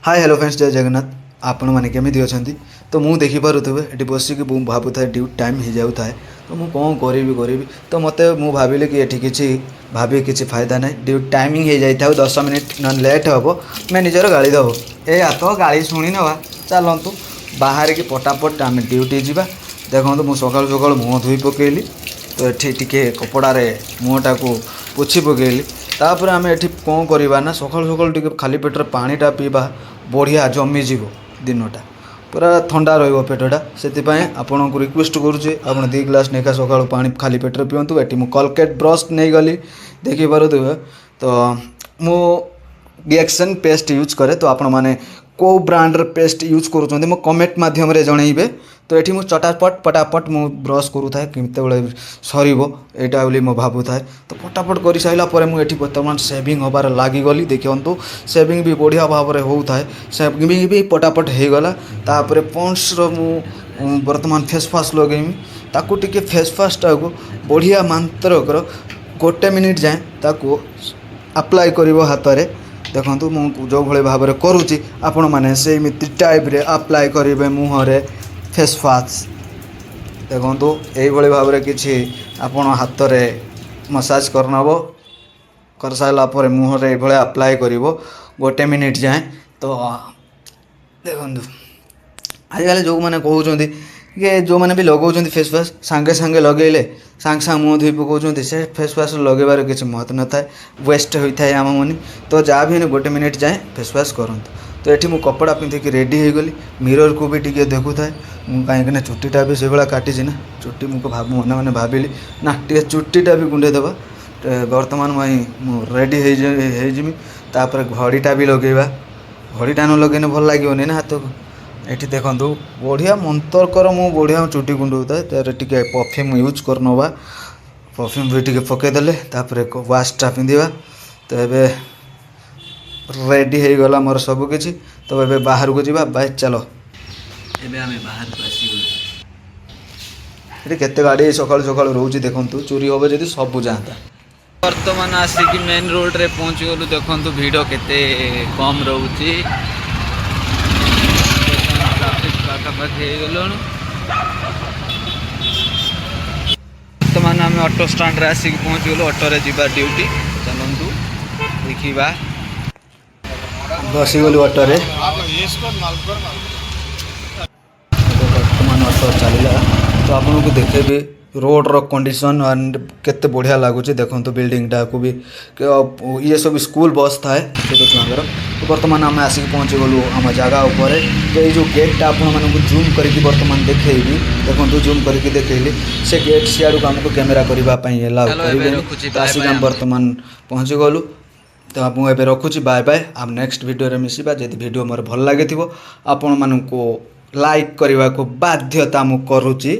Hi hello friends जय जगन्नाथ आपण मैंने केमी अच्छा तो मुझे देखिपे ये बसिक भावु था ड्यूटी टाइम हो जाऊ था तो मुझे कौन करी तो मत मुझे भाविली कि ये किसी भाभी किसी फायदा ना ड्यूटी टाइमिंग हो जाए 10 मिनिट न लेट हम मैं निजर गाड़ी दब ए तो गाड़ी शुणी ना चलतु बाहर की पटापट आम ड्यूटी जावा देखो मुझे सका सका मुँह धोई पकईली तो ये टे कपड़े मुँहटा को पोछि पकईली तापर आम ये कौन करवा ना सका सका खाली पेटर पानीटा पीवा बढ़िया जमीज दिनटा पूरा ठंडा रेटटा से आपन को रिक्वेस्ट करुचे आप 2 ग्लास नेखा सका पानी खाली पेटर पींतु ये मुझे कलकेट ब्रश नहीं गली देखिपे तो मु रिएक्शन पेस्ट यूज करे तो आपण मैंने को ब्रांडर पेस्ट यूज करुँच मो कमेंट मध्यम जनइबे तो ये मुझे चटापट पटापट मु ब्रश करूँ केतवे सर यहाँ मो भावु थाए तो पटापट कर सारापर मुझे बर्तमान सेविंग हबार लगिगली देखु सेविंग भी बढ़िया भाव में होता है सेविंग भी पटापट होगला तापर पॉन्ड्स बर्तमान फेस वाश लगेमी ताकू टिके फेस वाशटा को बढ़िया मात्रकर 1 मिनिट जाए ताकू अप्लाई कर हाथ में देखो मुझे जो भाई भाव में करुच्ची आपण मैंने से टाइप रे अप्लाई करेंगे मुहर फेस वाश देखो ये भाव में किसी आपण हाथ में मसाज करनब कर सारापर मुहर ये अप्लाई कर 1 मिनिट जाए तो देखो आजिकल जो मैंने कहते कि जो मैंने भी लगाऊँ फेस वाश सांगे सांगे लगेले सांगे सांगे मुँह धोई पकाउं से फेस वाश लगेबार किसी महत्व न था वेस्ट होता है आम मनी तो जहाँ भी 1 मिनिट जाए फेस वाश करूँ तो ये मुझे कपड़ा पिंधिकी रेडी हो गली मिरर को भी टी देखु था कहीं चुट्टा भी से भाया काटी ना चुट्टी मुझे मन मैंने भाविली ना टे चुट्टा भी गुंडे देवा बर्तमान मुझे रेडी होजमी तापर घड़ीटा भी लगेगा घड़ीटा न लगे भल लगे ना हाथ को ये देखु बढ़िया मंतरकर मु बढ़िया चुटी गुंडे तार टे परफ्यूम यूज कर नवा परफ्यूम भी टे पकईदे तापर वाशटा पिंधा तो ये रेडी हो गला मोर सबकि तो ये बाहर को जीवा बाय चलो एबे आमे बाहर को आसी ये केते गाड़ी सकाल सकाल रोची देखु चोरी हम जब सब जाता बर्तमान आसिक मेन रोड रे पहुँची गलु देखु भिड़ केते कम रोची पाखापाखि बर्तमान आम ऑटो स्टैंड रे आसिक पहुँची गलु ऑटो रे जीवा ड्यूटी चलतु देखा बसीगलु ऑटो रे बर्तमान ऑटो चलला तो आपन को देखेबी रोड रो कंडीशन एंड केते बढ़िया लगुच देखो बिल्डिंगटा को भी ये सब स्कूल बस थाए छोट छुआर तो बर्तमान आम आसिक पहुँची गलु आम जगह उपर तो ये जो गेटा आपण मानक जूम करके बर्तमान देखेबी देखो जूम करके देखली से गेट सियाड़ को आमको कैमेरा करने एलाउ करेंगे आसिक आम बर्तमान पहुँची गलु तो आप मुझे रखुची बाय बाय आप नेक्स्ट वीडियो रे मिसिबा जदि वीडियो मोर भल लगे आपण मानक लाइक करने को बाध्यता मु करुची।